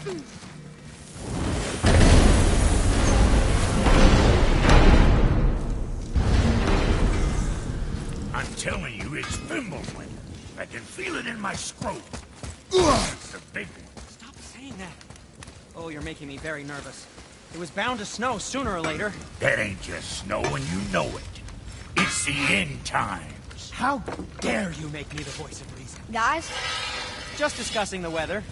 I'm telling you, it's Fimbulwinter. I can feel it in my scrotum. It's the big one. Stop saying that. Oh, you're making me very nervous. It was bound to snow sooner or later. That ain't just snow, and you know it. It's the end times. How dare you make me the voice of reason? Guys? Just discussing the weather.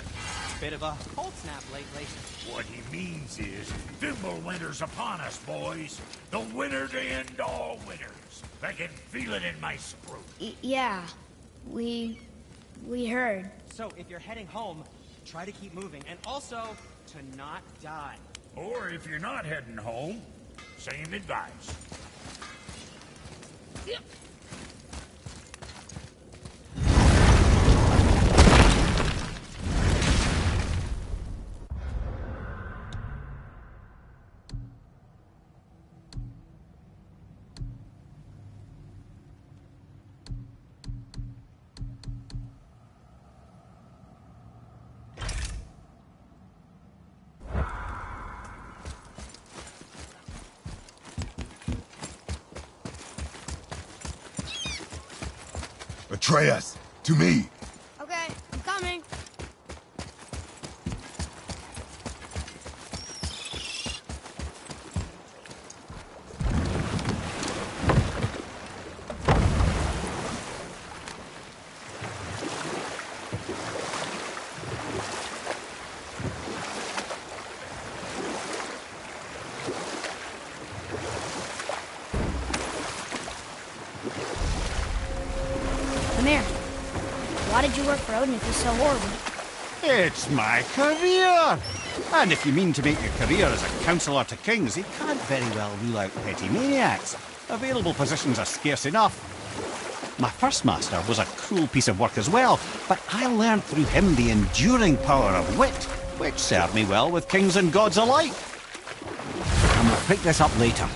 Bit of a cold snap lately. What he means is, Fimbulwinter's upon us, boys. The winter to end all winters. I can feel it in my scrotum. Yeah. We heard. So, if you're heading home, try to keep moving, and also to not die. Or if you're not heading home, same advice. Yep. Atreus, to me. Okay, I'm coming. Come here. Why did you work for Odin if he's so horrible? It's my career! And if you mean to make your career as a counsellor to kings, you can't very well rule out petty maniacs. Available positions are scarce enough. My first master was a cruel piece of work as well, but I learned through him the enduring power of wit, which served me well with kings and gods alike. And we'll pick this up later.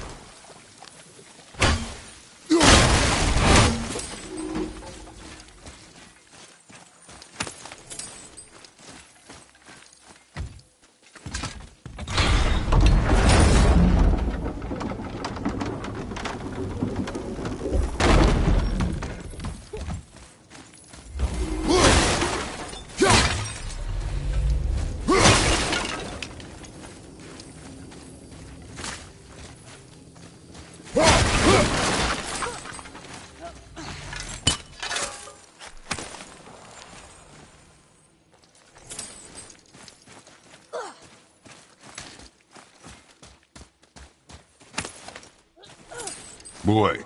Boy.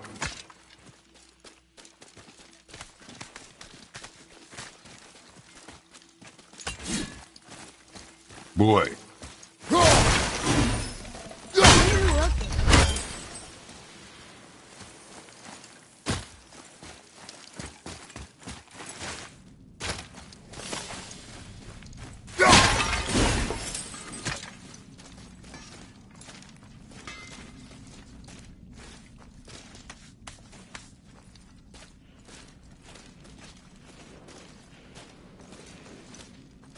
Boy.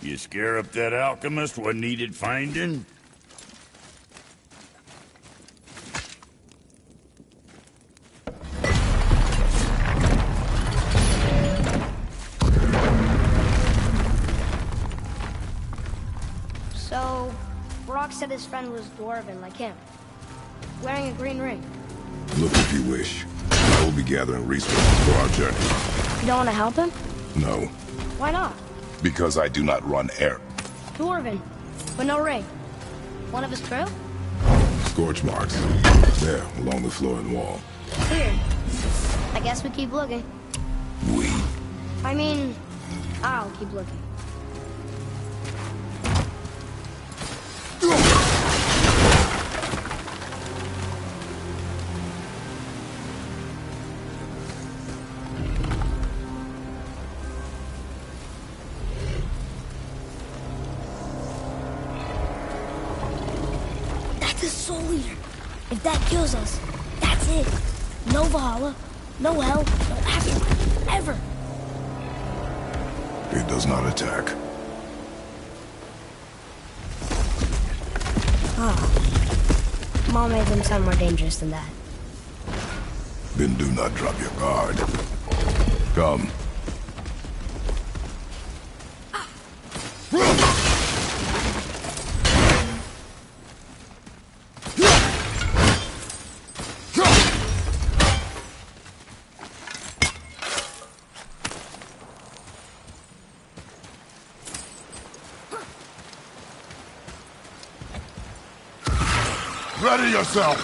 You scare up that alchemist what needed finding? So, Brock said his friend was dwarven like him, wearing a green ring. Look if you wish. I will be gathering resources for our journey. You don't want to help him? No, Why not? because I do not run air. Dwarven, but no ring. One of his crew? Scorch marks. There, along the floor and wall. Weird. I guess we keep looking. We. I mean, I'll keep looking. That's the Soul Eater. If that kills us, that's it. No Valhalla, no hell, no afterlife, ever. It does not attack. Mom made them sound more dangerous than that. Then do not drop your guard. Come. Ready yourself!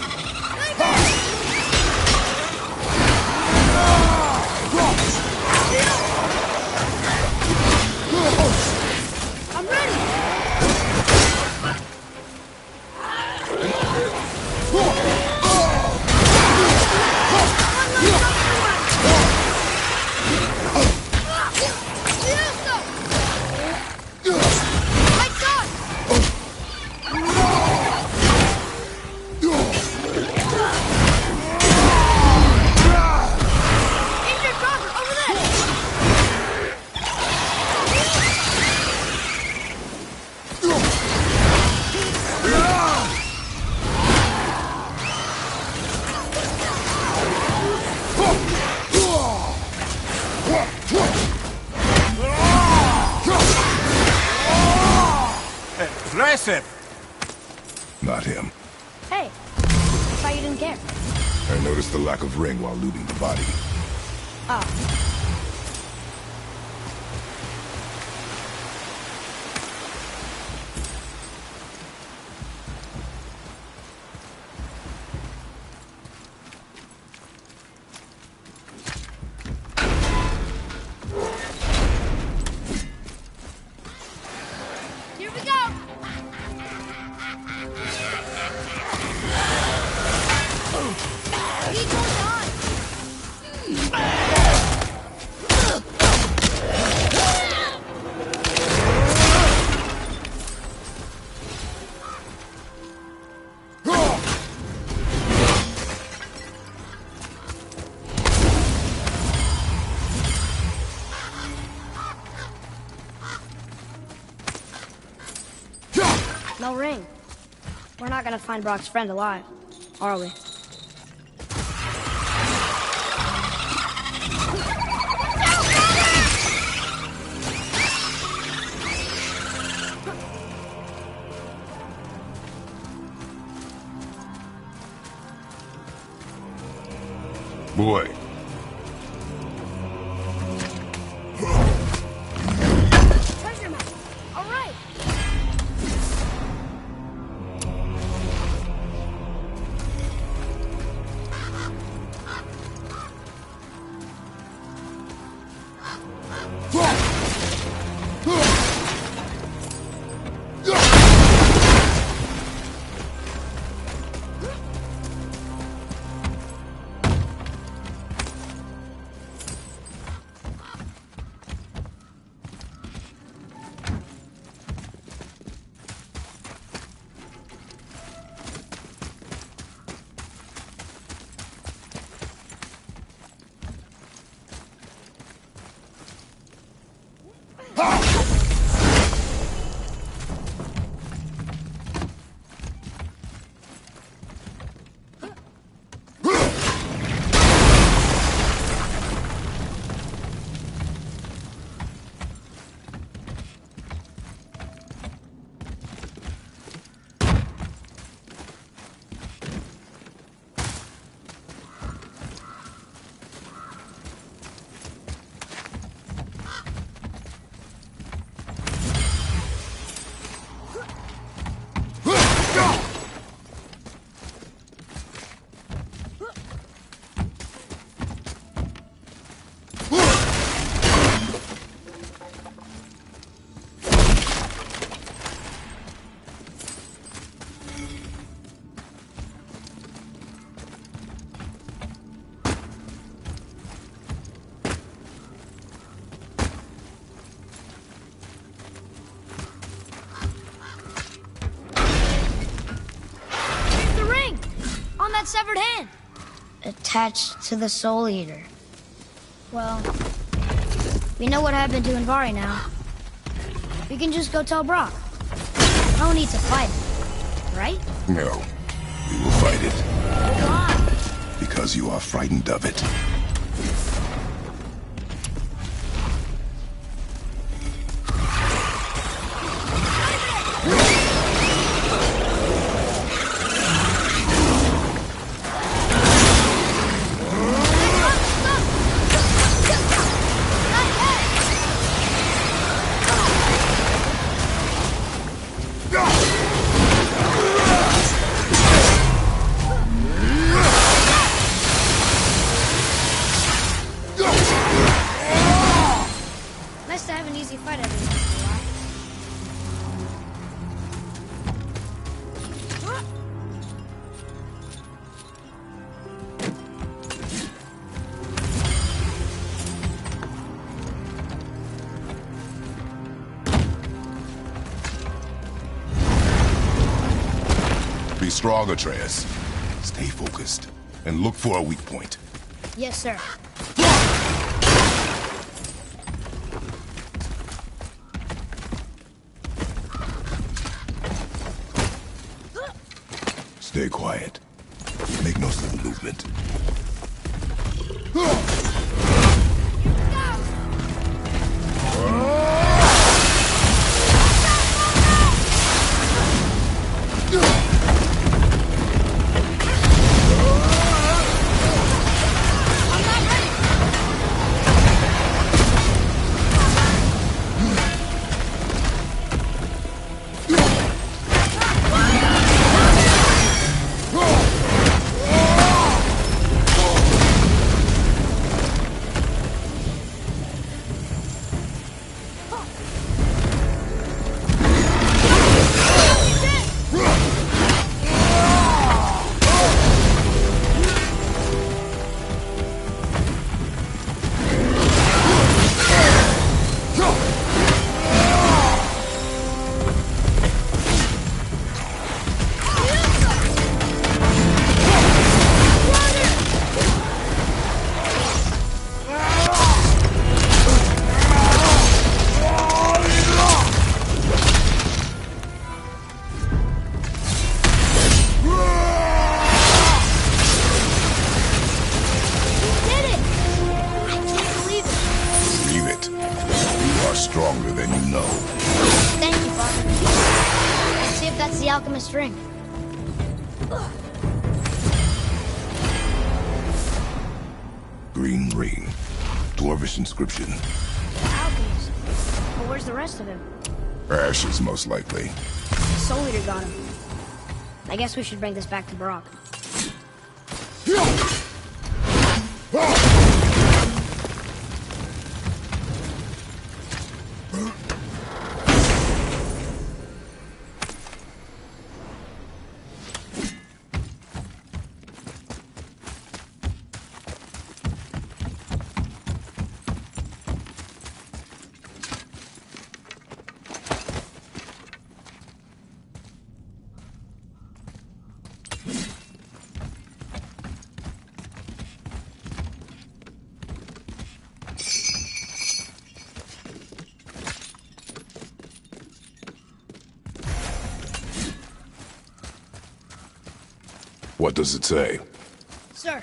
I'm ready! Impressive! Not him. Hey, I thought you didn't care. I noticed the lack of ring while looting the body. Oh. Here we go! He goes on! No ring. We're not gonna find Brock's friend alive, are we? Boy. Treasure map. All right. That severed hand. Attached to the Soul Eater. Well, we know what happened to Anvari now. We can just go tell Brock. No need to fight him, right? No. We will fight it. Why? Because you are frightened of it. Nice to have an easy fight every once in a while. Be strong, Atreus. Stay focused, and look for a weak point. Yes, sir. Stay quiet. Make no sudden movement. Stronger than you know. Thank you, Father. Let's see if that's the alchemist's ring. Green ring. Dwarvish inscription. Alchemist. But where's the rest of him? Ashes, most likely. Soul Eater got him. I guess we should bring this back to Brock. What does it say? Sir.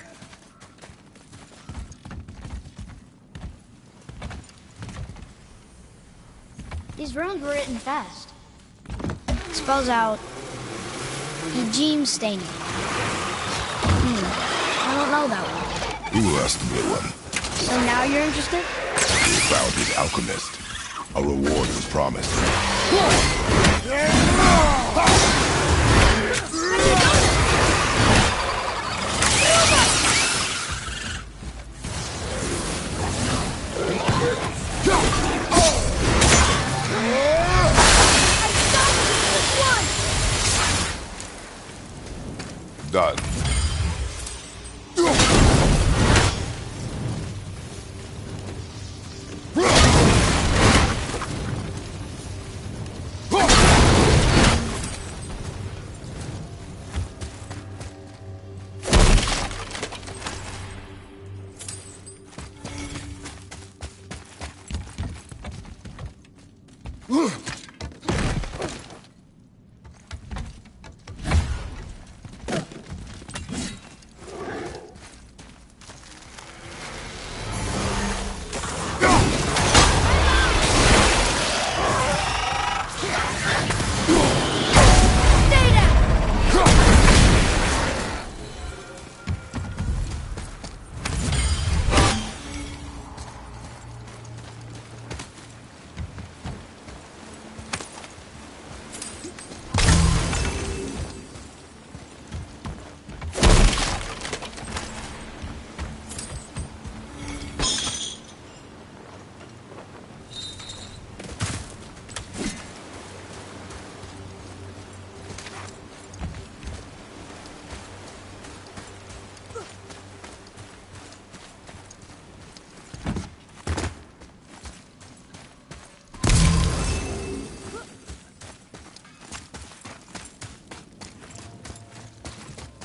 These runes were written fast. Spells out Eugene Staney. I don't know that one. Who asked the good one? So now you're interested? We found his alchemist. A reward was promised. Done.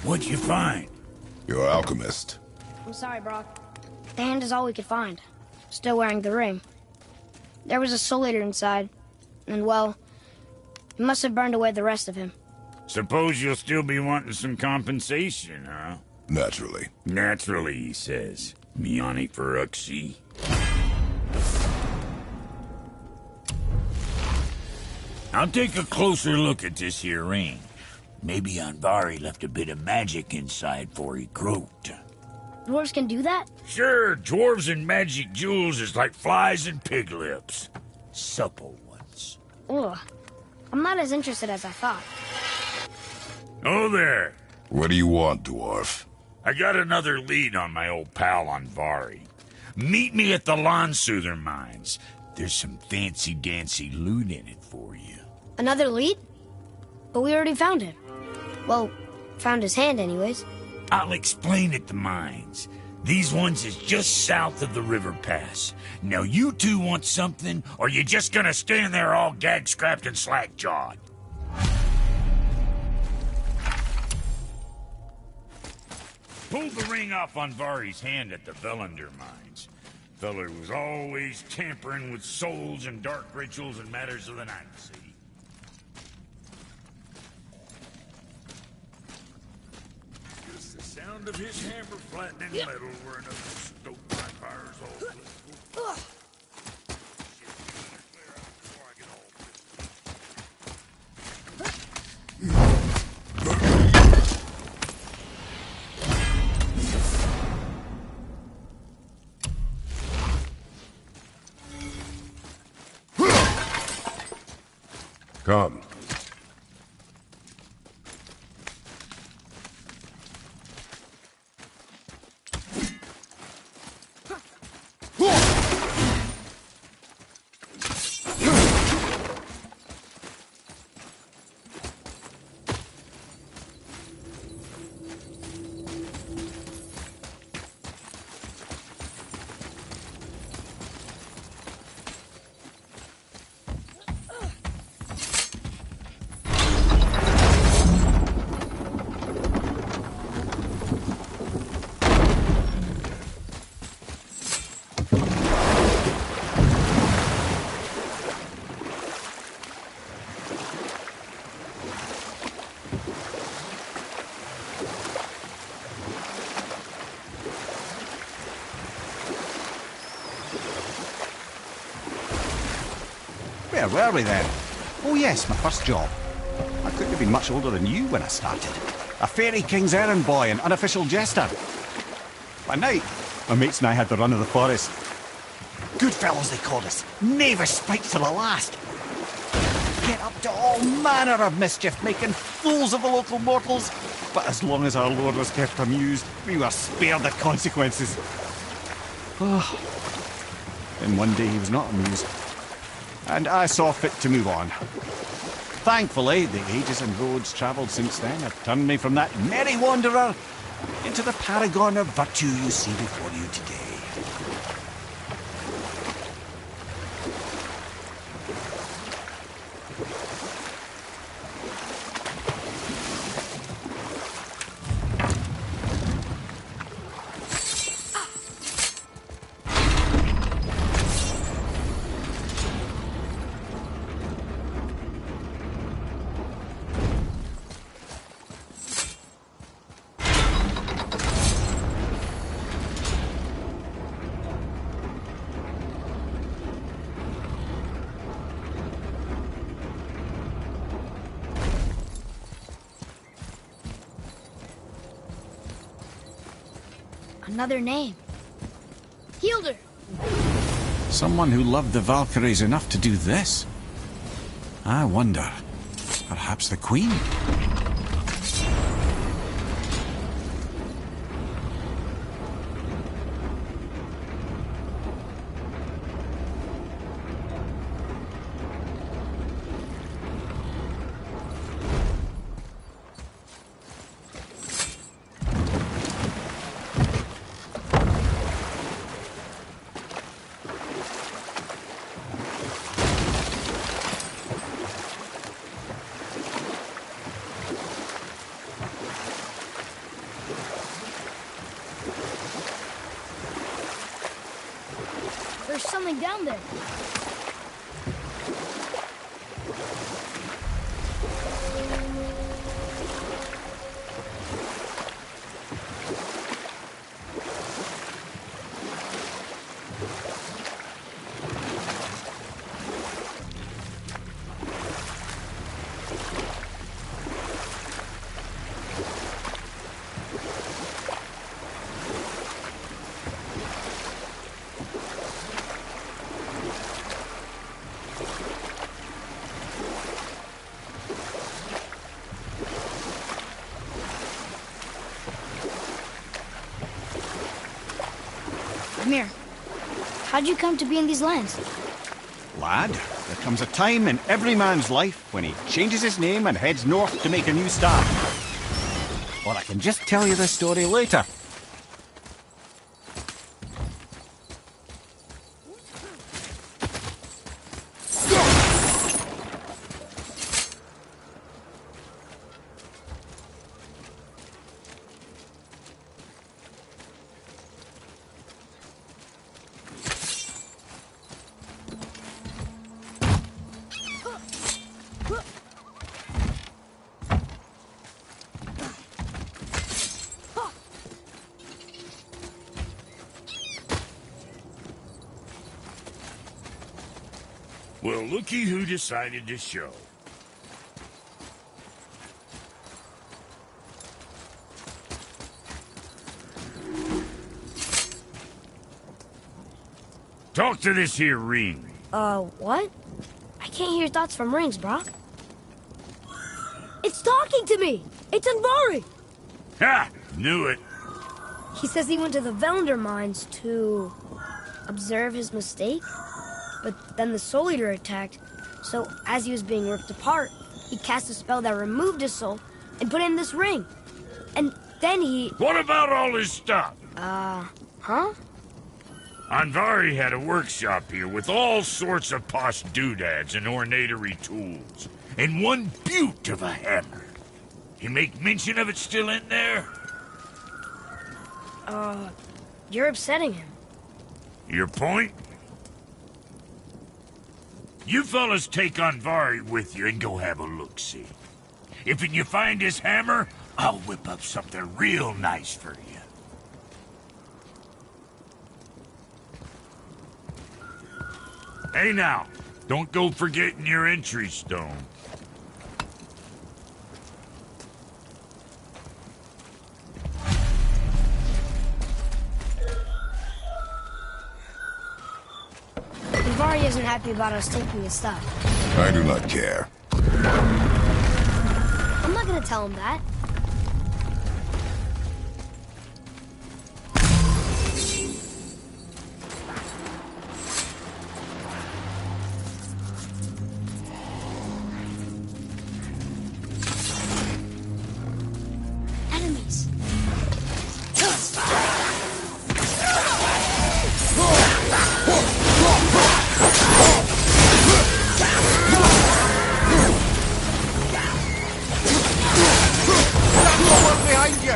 What'd you find? You're an alchemist. I'm sorry, Brock. The hand is all we could find. Still wearing the ring. There was a soul eater inside, and well, he must have burned away the rest of him. Suppose you'll still be wanting some compensation, huh? Naturally. Naturally, he says. Miani Feruxi. I'll take a closer look at this here ring. Maybe Anvari left a bit of magic inside for he croaked. Dwarves can do that? Sure, dwarves and magic jewels is like flies and pig lips. Supple ones. Ugh. I'm not as interested as I thought. Oh there. What do you want, dwarf? I got another lead on my old pal Anvari. Meet me at the Lawnsoother mines. There's some fancy-dancy loot in it for you. Another lead? But we already found him. Well, found his hand anyways. I'll explain at the mines. These ones is just south of the river pass. Now you two want something, or you just gonna stand there all gag-scrapped and slack-jawed? Pulled the ring off Anvari's hand at the Velander mines. Feller was always tampering with souls and dark rituals and matters of the night, see? Just the sound of his hammer flattening metal were enough to stoke my fires all. Come. Where were we then? Oh yes, my first job. I couldn't have been much older than you when I started. A fairy king's errand boy and unofficial jester. By night, my mates and I had the run of the forest. Good fellows they called us. Never spiked to the last. Get up to all manner of mischief, making fools of the local mortals. But as long as our lord was kept amused, we were spared the consequences. Then one day he was not amused, and I saw fit to move on. Thankfully, the ages and roads travelled since then have turned me from that merry wanderer into the paragon of virtue you see before you today. Another name. Hildur! Someone who loved the Valkyries enough to do this? I wonder. Perhaps the Queen? something down there. Mimir, how'd you come to be in these lands? Lad, there comes a time in every man's life when he changes his name and heads north to make a new start. Or I can just tell you the story later. Well, looky who decided to show. Talk to this here ring. What? I can't hear thoughts from rings, Brock. It's talking to me! It's Andvari! Ha! Knew it. He says he went to the Velnder mines to observe his mistake, but then the Soul Eater attacked, so as he was being ripped apart, he cast a spell that removed his soul and put in this ring. And then he... What about all his stuff? Huh? Andvari had a workshop here with all sorts of posh doodads and ornatory tools, and one beaut of a hammer. You make mention of it still in there? You're upsetting him. Your point? You fellas take Andvari with you and go have a look-see. If you find his hammer, I'll whip up something real nice for you. Hey now, don't go forgetting your entry stone. Andvari isn't happy about us taking his stuff. I do not care. I'm not gonna tell him that. Enemies. Behind you!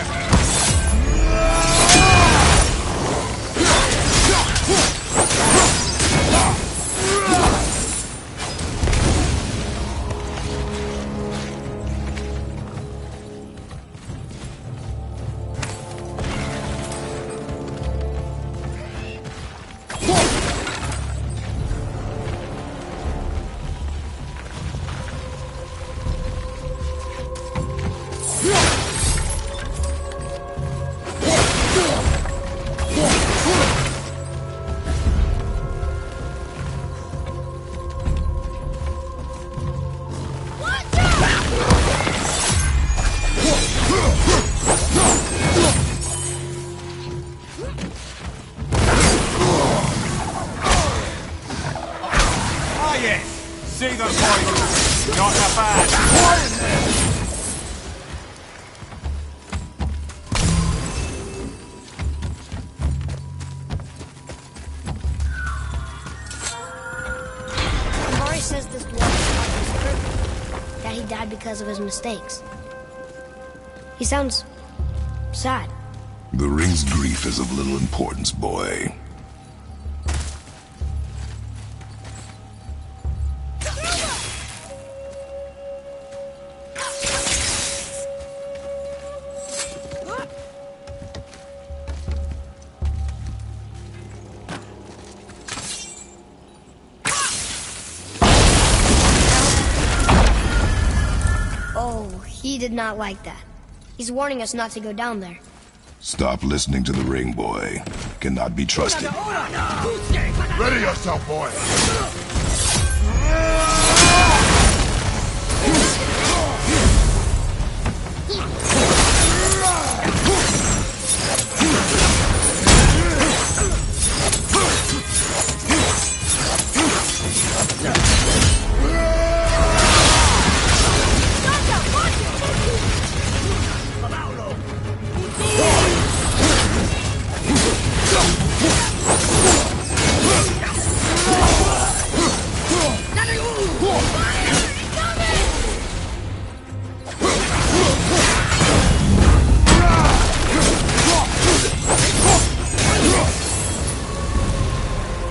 See the point. Not a bad. Andvari says this dwarf is perfect. That he died because of his mistakes. He sounds sad. The ring's grief is of little importance, boy. he did not like that. He's warning us not to go down there. Stop listening to the ring, boy. Cannot be trusted. Ready yourself, boy!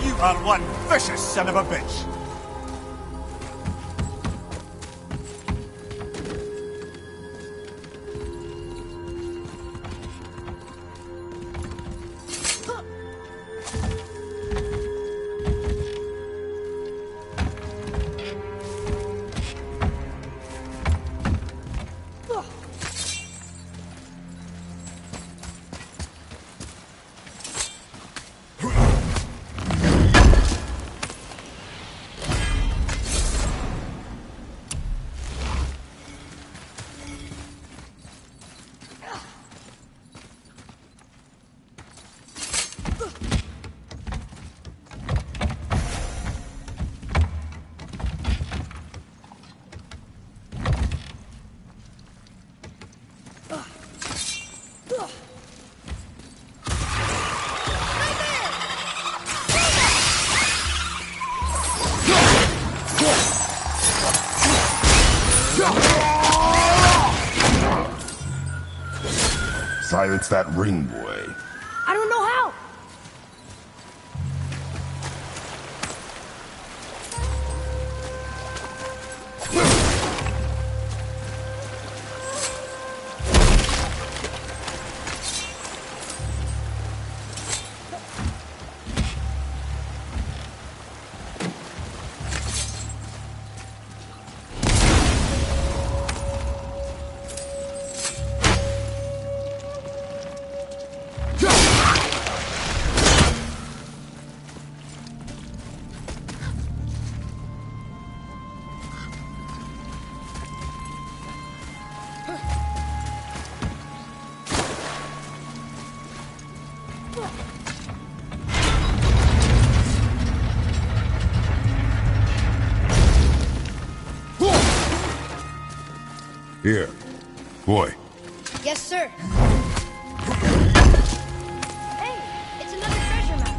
You are one vicious son of a bitch. Silence that ring, boy. I don't know how. Here. Boy. Yes, sir. Hey, it's another treasure map.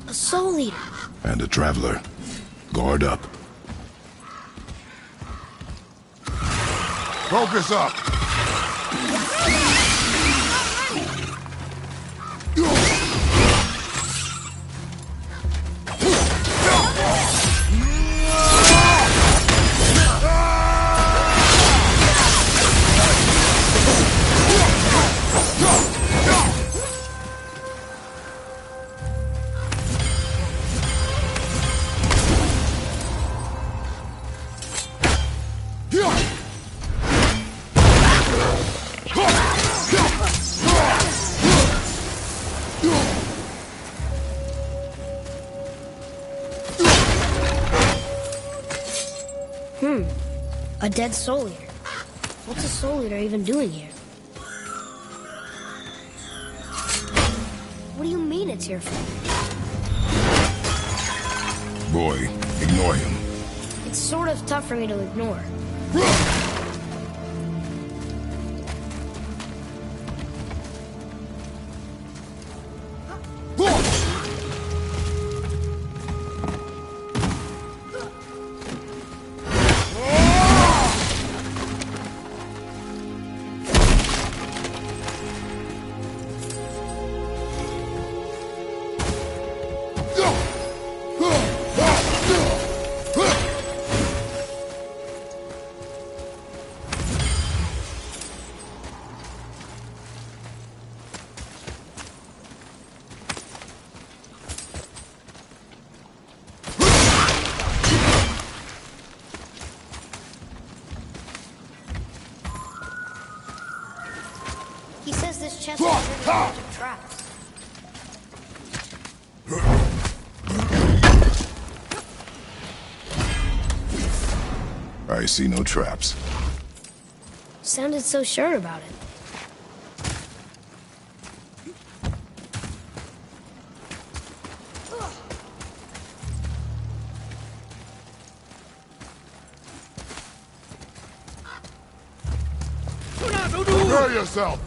A soul eater. And a traveler. Guard up. Focus up! A dead soul eater. What's a soul eater even doing here? What do you mean it's here for? Boy, ignore him. It's sort of tough for me to ignore. He says this chest is a bunch of traps. I see no traps. Sounded so sure about it. Prepare yourself!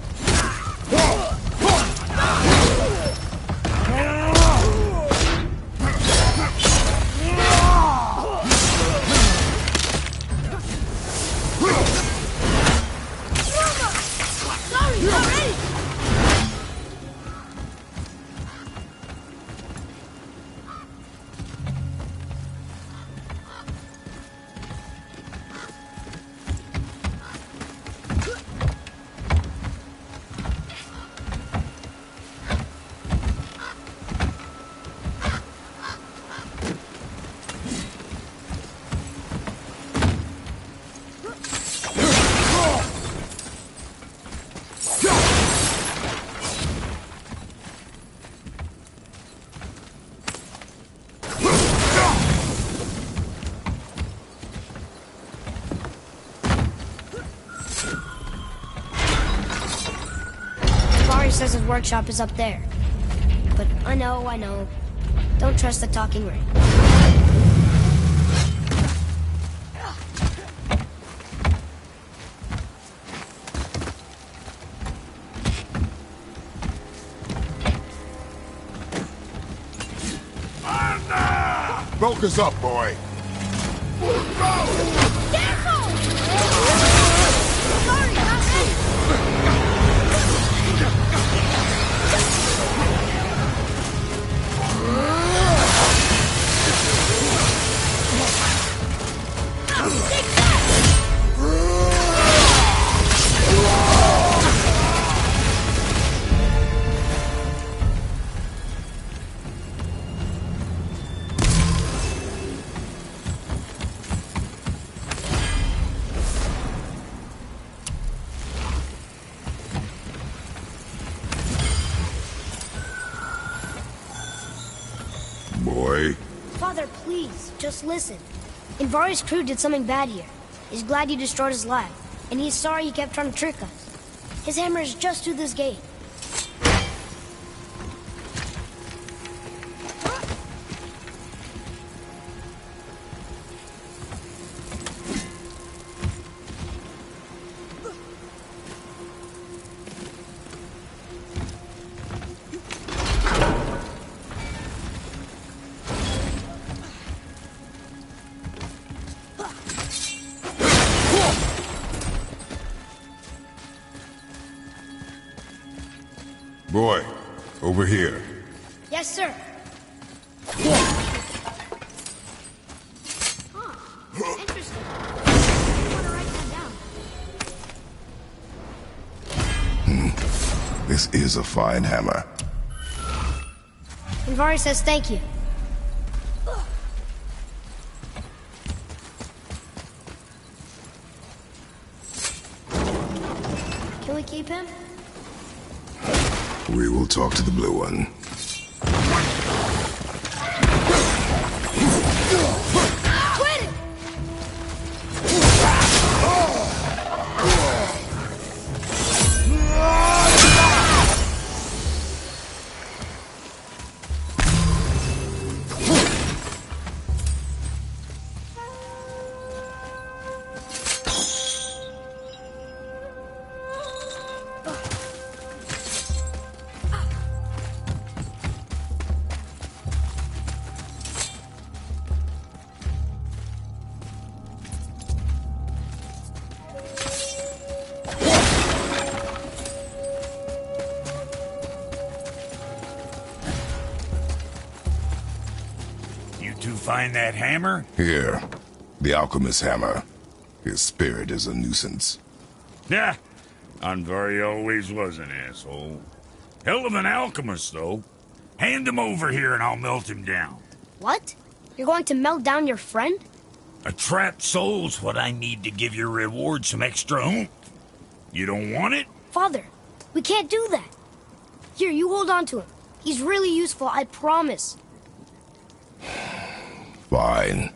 Says his workshop is up there. But I know. Don't trust the talking ring. Focus up, boy! Boy. Father, please, just listen. Invari's crew did something bad here. He's glad you destroyed his lab, and he's sorry he kept trying to trick us. His hammer is just through this gate. Boy, over here. Yes, sir. Interesting. I want to write that down. This is a fine hammer. Invari says thank you. Can we keep him? We will talk to the blue one. Quit it! find that hammer? Here, the alchemist's hammer. His spirit is a nuisance. Yeah, Andvari always was an asshole. Hell of an alchemist, though. Hand him over here and I'll melt him down. What? You're going to melt down your friend? A trapped soul's what I need to give your reward some extra oomph. You don't want it? Father, we can't do that. Here, you hold on to him. He's really useful, I promise. Fine.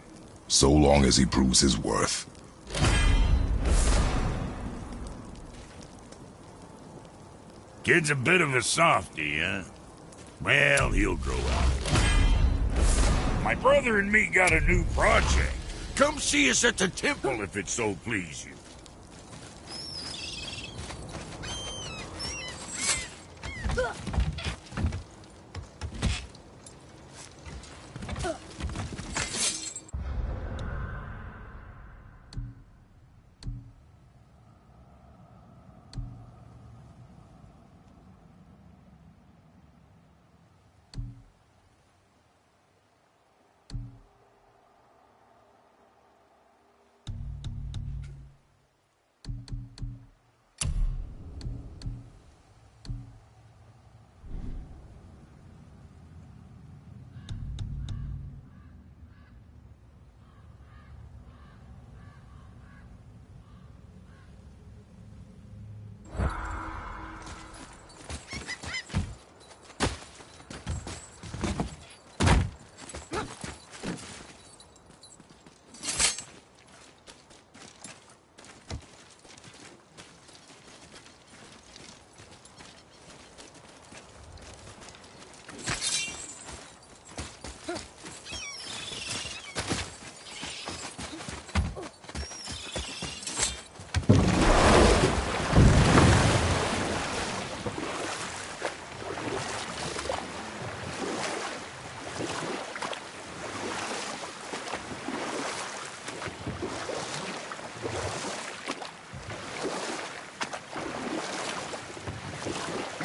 So long as he proves his worth. Kid's a bit of a softy, huh? Well, he'll grow out. My brother and me got a new project. Come see us at the temple if it so please you.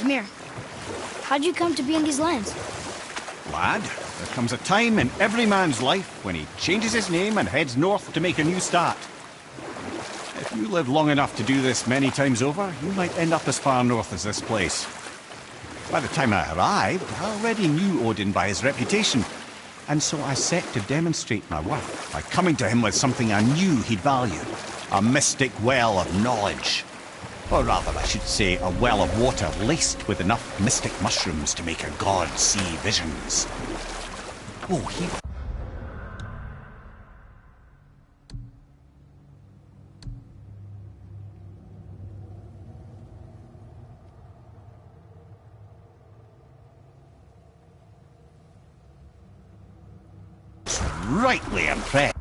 Emhyr, how'd you come to be in these lands? Lad, there comes a time in every man's life when he changes his name and heads north to make a new start. If you live long enough to do this many times over, you might end up as far north as this place. By the time I arrived, I already knew Odin by his reputation, and so I set to demonstrate my worth by coming to him with something I knew he'd value. A mystic well of knowledge. Or rather, I should say, a well of water laced with enough mystic mushrooms to make a god see visions. Oh, he... rightly impressed.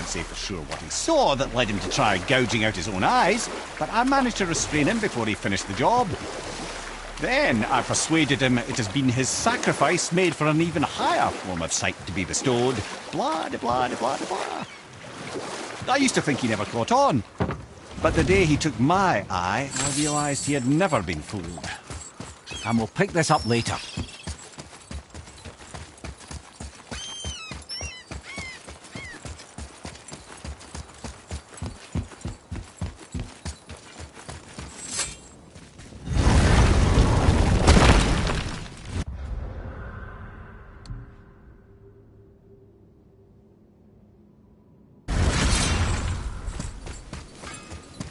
can't say for sure what he saw that led him to try gouging out his own eyes, but I managed to restrain him before he finished the job. Then I persuaded him it has been his sacrifice made for an even higher form of sight to be bestowed. Blah, de blah, de blah, de blah. I used to think he never caught on, but the day he took my eye, I realised he had never been fooled. And we'll pick this up later.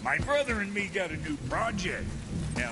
My brother and me got a new project. Now,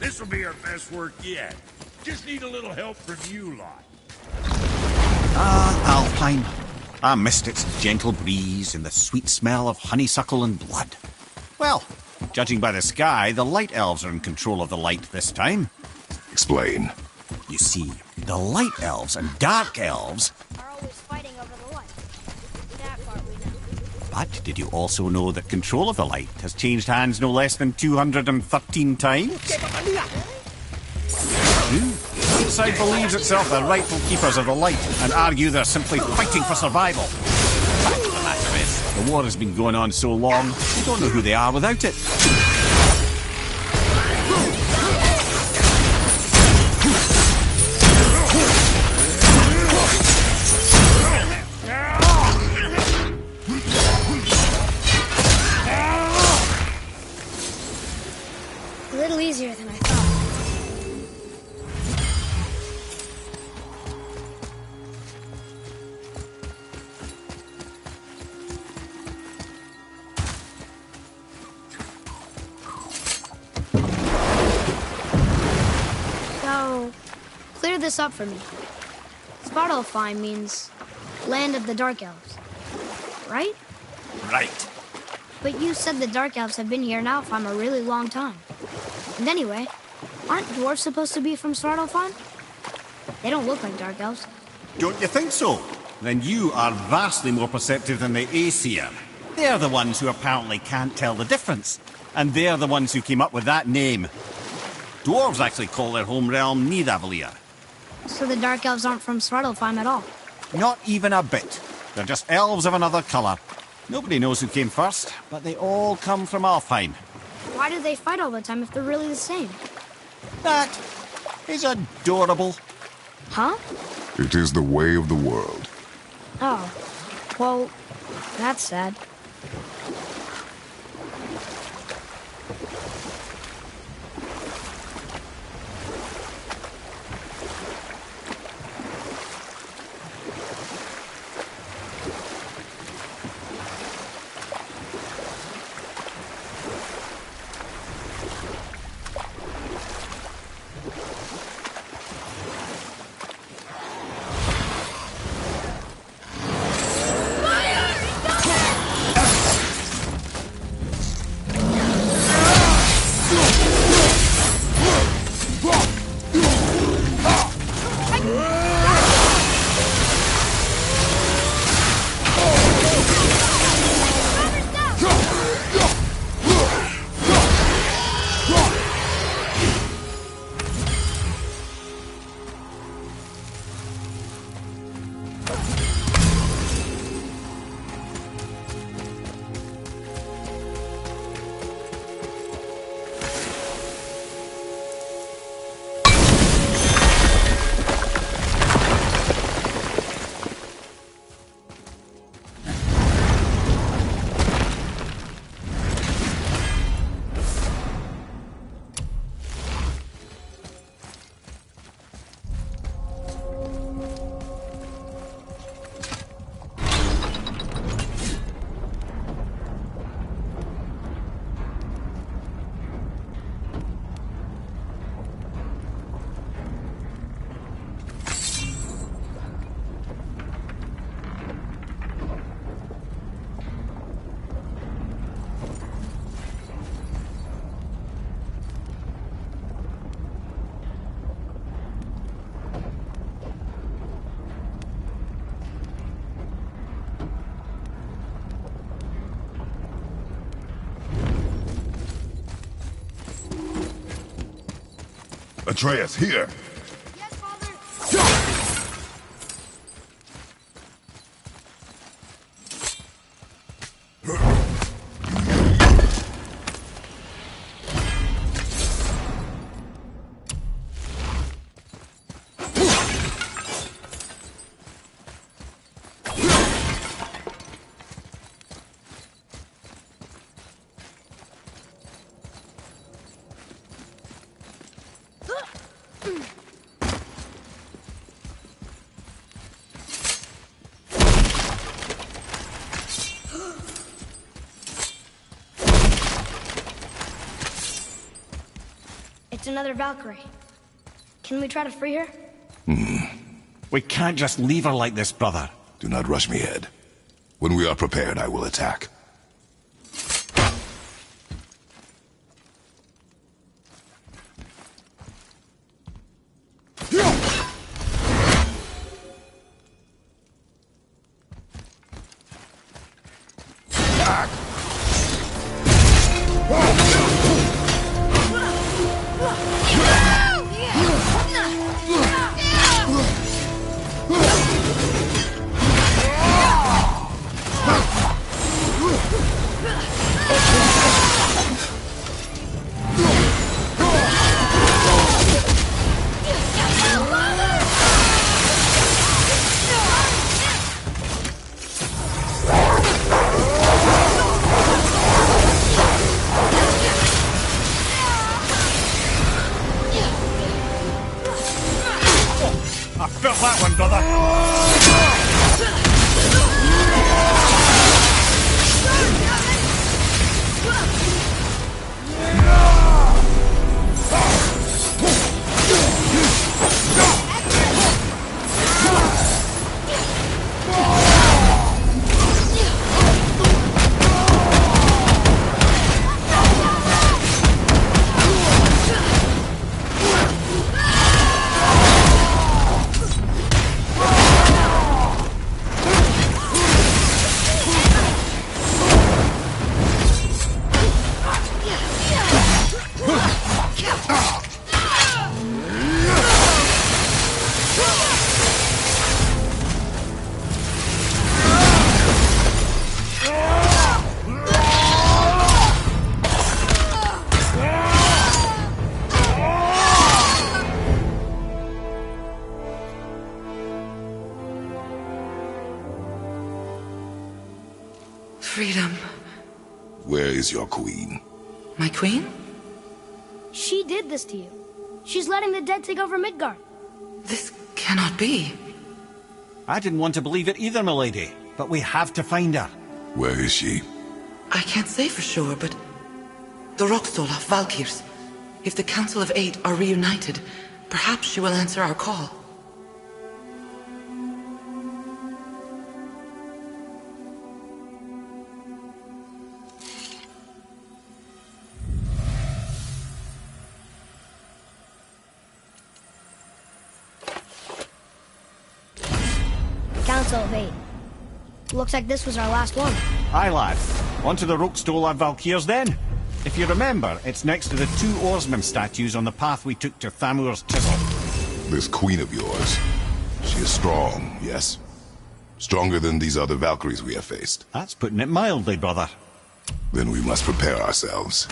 this'll be our best work yet. Just need a little help from you lot. Ah, Alpine. I missed its gentle breeze and the sweet smell of honeysuckle and blood. Well, judging by the sky, the light elves are in control of the light this time. Explain. You see, the light elves and dark elves... Are always fighting over the light. That part we know. But did you also know that control of the light has changed hands no less than 213 times? Each side believes itself the rightful keepers of the light and argue they're simply fighting for survival. Fact of the matter is, the war has been going on so long, you don't know who they are without it. A little easier than I thought. So, clear this up for me. Svartalfheim means land of the Dark Elves, right? Right. But you said the Dark Elves have been here in Alfheim a really long time. And anyway, aren't dwarves supposed to be from Svartalfheim? They don't look like Dark Elves. Don't you think so? Then you are vastly more perceptive than the Aesir. They're the ones who apparently can't tell the difference. And they're the ones who came up with that name. Dwarves actually call their home realm Nidavellir. So the Dark Elves aren't from Svartalfheim at all. Not even a bit. They're just elves of another colour. Nobody knows who came first, but they all come from Alfheim. Why do they fight all the time if they're really the same? That is adorable. Huh? It is the way of the world. Oh. Well, that's sad. Atreus, here. Yes, Father. It's another Valkyrie. Can we try to free her? We can't just leave her like this, brother. Do not rush me, Ed. When we are prepared, I will attack. I felt that one, brother. Freedom. Where is your queen? My queen? She did this to you. She's letting the dead take over Midgard. This cannot be. I didn't want to believe it either, milady. But we have to find her. Where is she? I can't say for sure, but... the Rockstola, Valkyrs. If the Council of Eight are reunited, perhaps she will answer our call. Council of Eight. Looks like this was our last one. Aye, lad. On to the Rokestola Valkyrs then. If you remember, it's next to the two oarsman statues on the path we took to Thamur's Chisel. This queen of yours. She is strong, yes? Stronger than these other Valkyries we have faced. That's putting it mildly, brother. Then we must prepare ourselves.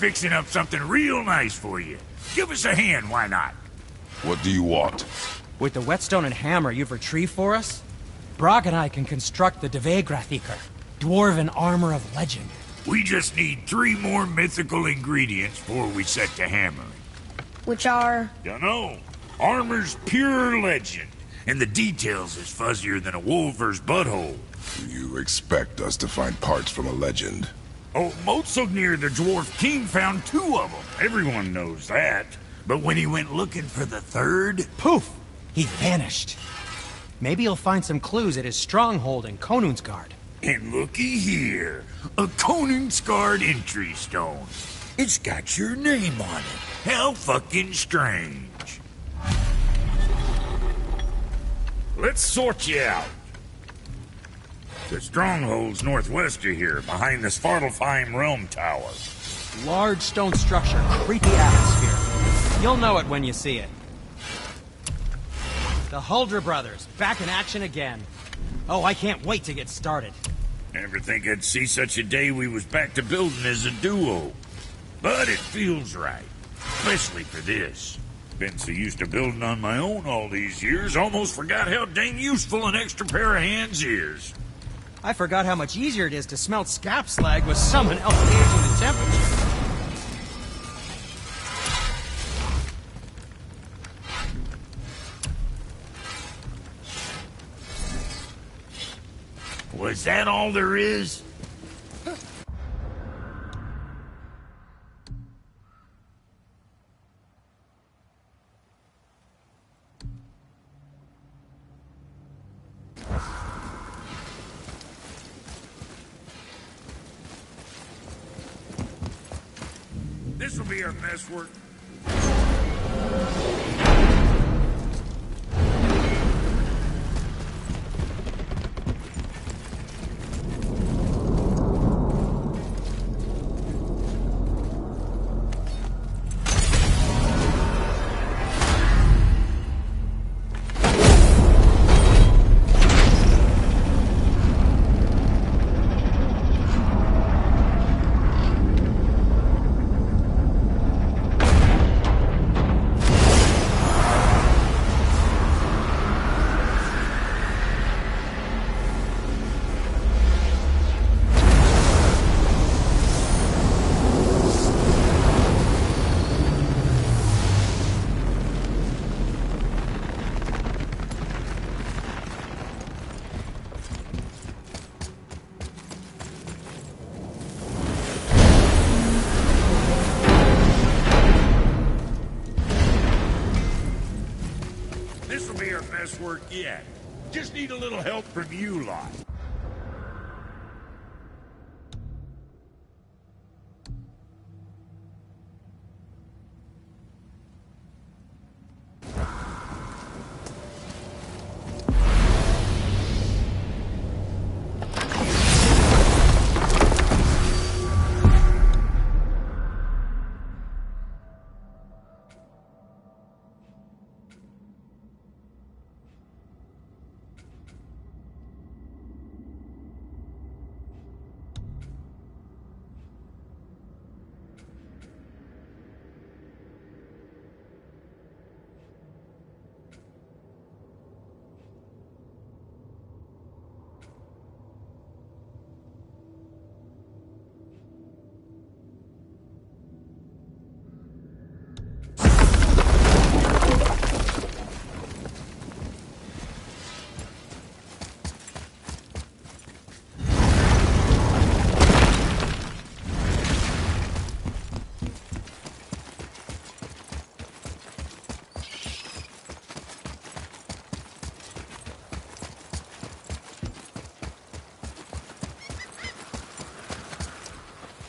fixing up something real nice for you. Give us a hand, why not? What do you want? With the whetstone and hammer you've retrieved for us, Brok and I can construct the Dvegrathikr, dwarven armor of legend. We just need 3 more mythical ingredients before we set to hammering. Which are... Dunno. Armor's pure legend, and the details is fuzzier than a wolver's butthole. Do you expect us to find parts from a legend? Oh, Motsognir the Dwarf King found 2 of them. Everyone knows that. But when he went looking for the 3rd... Poof! He vanished. Maybe he'll find some clues at his stronghold in Konungsgard. And looky here, a Konungsgard entry stone. It's got your name on it. How fucking strange. Let's sort you out. The stronghold's northwest of here, behind the Svartalfheim Realm Tower. Large stone structure, creepy atmosphere. You'll know it when you see it. The Huldra brothers, back in action again. Oh, I can't wait to get started. Never think I'd see such a day we was back to building as a duo. But it feels right, especially for this. Been so used to building on my own all these years, almost forgot how dang useful an extra pair of hands is. I forgot how much easier it is to smelt scap slag with someone else gauging the temperature. Was that all there is? This'll be our best work. This'll be our best work yet. Just need a little help from you lot.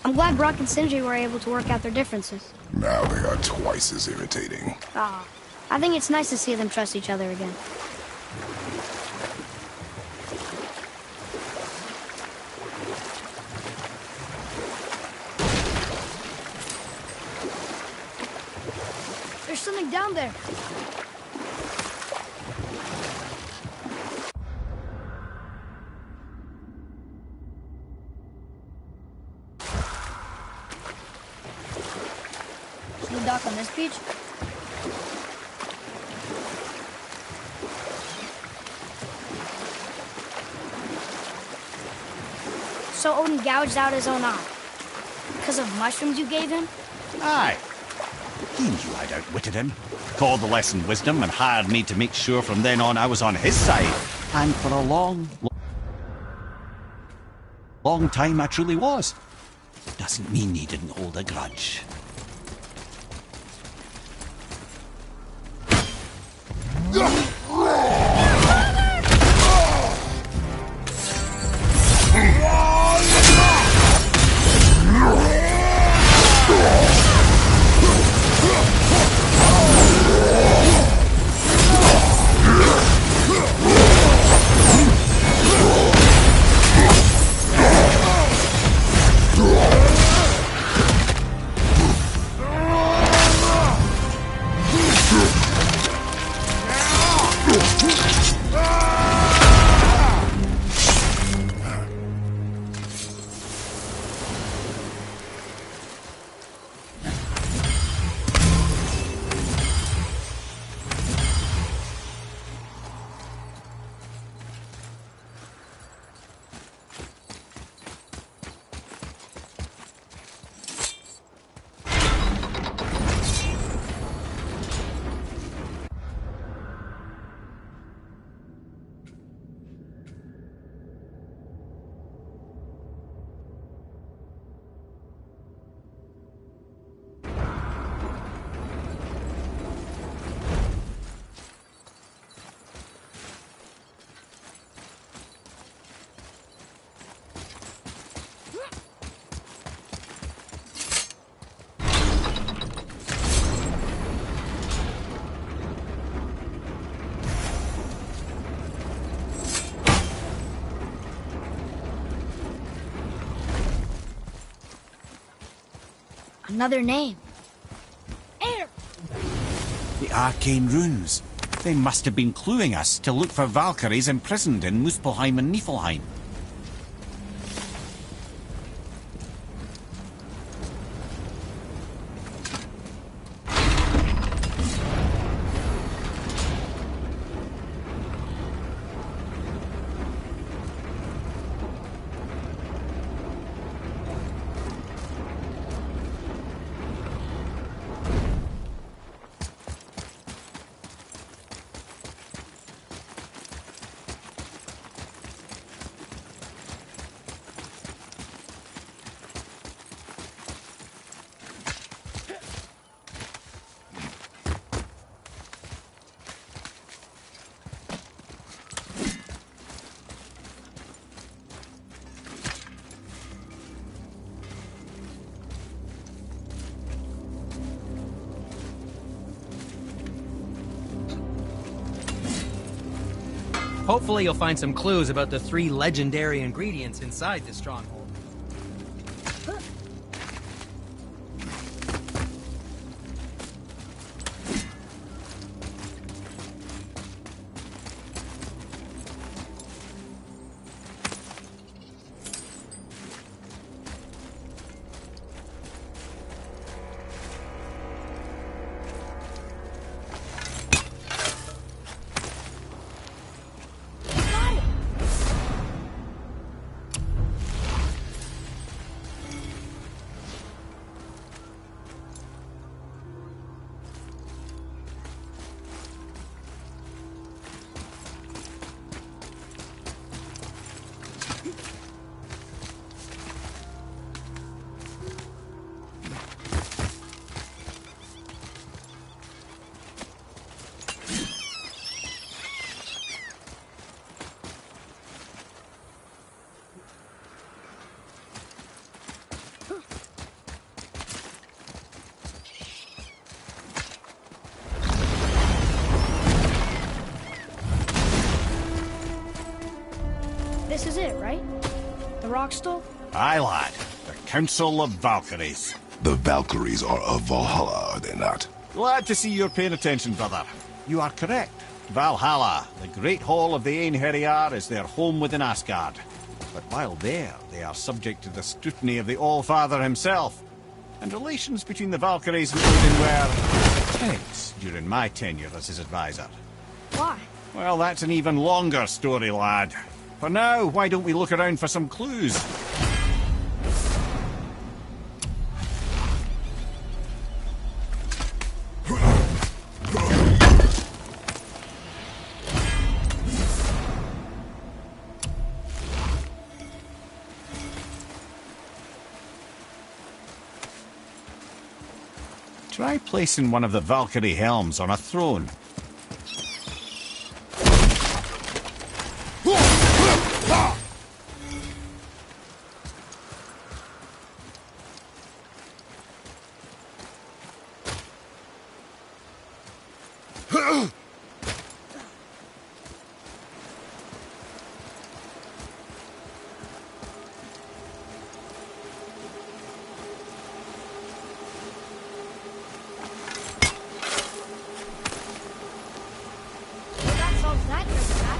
I'm glad Brok and Sindri were able to work out their differences. Now they are twice as irritating. Ah, I think it's nice to see them trust each other again. There's something down there. on this beach? So Odin gouged out his own eye. Because of mushrooms you gave him? Aye. He knew I'd outwitted him, called the lesson wisdom, and hired me to make sure from then on I was on his side. And for a long time I truly was. Doesn't mean he didn't hold a grudge. Another name. Air! The arcane runes. They must have been cluing us to look for Valkyries imprisoned in Muspelheim and Niflheim. Hopefully you'll find some clues about the 3 legendary ingredients inside the stronghold. This is it, right? The Rockstall? Aye, lad. The Council of Valkyries. The Valkyries are of Valhalla, are they not? Glad to see you're paying attention, brother. You are correct. Valhalla, the great hall of the Einherjar, is their home within Asgard. But while there, they are subject to the scrutiny of the All-Father himself. And relations between the Valkyries and Odin were tense during my tenure as his advisor. Why? Well, that's an even longer story, lad. For now, why don't we look around for some clues? Try placing one of the Valkyrie helms on a throne. Well, that solves that treasure map.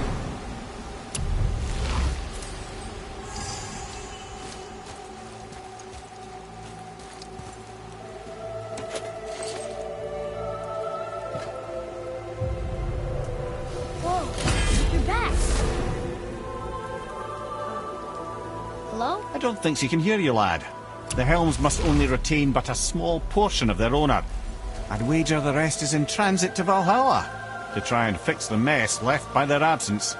Whoa, you're back. Hello? I don't think she can hear you, lad. The helms must only retain but a small portion of their owner. I'd wager the rest is in transit to Valhalla to try and fix the mess left by their absence.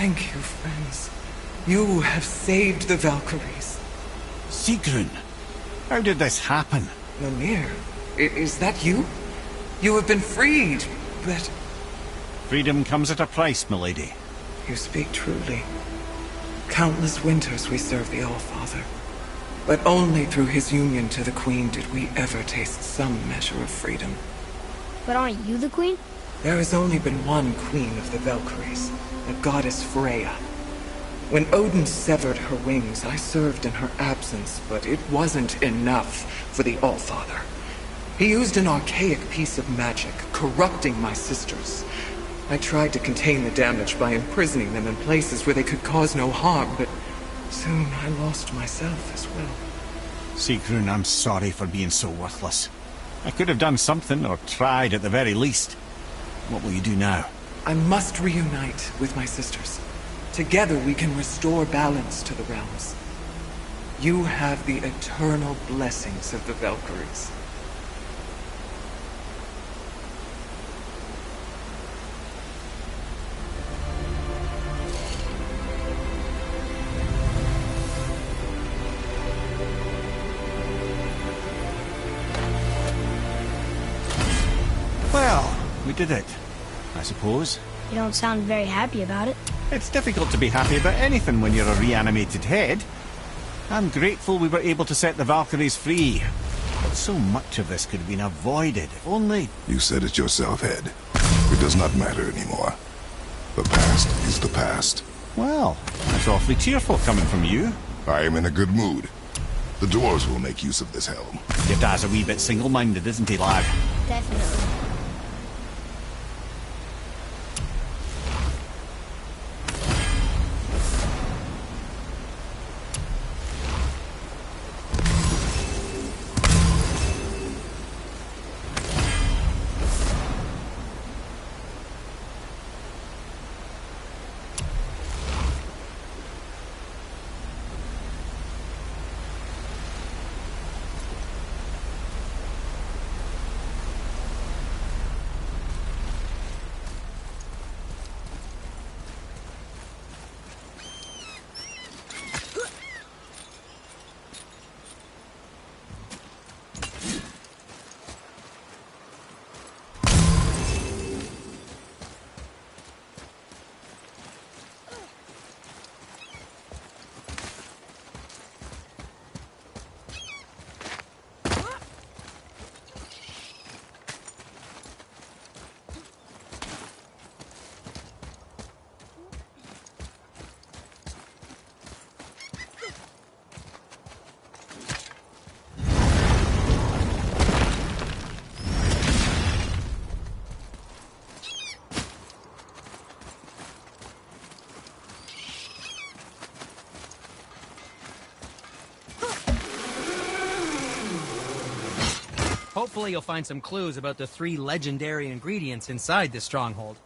Thank you, friends. You have saved the Valkyries. Sigrun, how did this happen? Mimir, is that you? You have been freed, but... Freedom comes at a price, milady. You speak truly. Countless winters we served the All-Father. But only through his union to the Queen did we ever taste some measure of freedom. But aren't you the queen? There has only been one queen of the Valkyries, the goddess Freya. When Odin severed her wings, I served in her absence, but it wasn't enough for the All-Father. He used an archaic piece of magic, corrupting my sisters. I tried to contain the damage by imprisoning them in places where they could cause no harm, but soon I lost myself as well. Sigrun, I'm sorry for being so worthless. I could have done something, or tried at the very least. What will you do now? I must reunite with my sisters. Together we can restore balance to the realms. You have the eternal blessings of the Valkyries. Well, we did it, I suppose. You don't sound very happy about it. It's difficult to be happy about anything when you're a reanimated head. I'm grateful we were able to set the Valkyries free. But so much of this could have been avoided, if only... You said it yourself, Head. It does not matter anymore. The past is the past. Well, that's awfully cheerful coming from you. I am in a good mood. The dwarves will make use of this helm. Your dad's a wee bit single-minded, isn't he, lad? Definitely. Hopefully you'll find some clues about the 3 legendary ingredients inside this stronghold.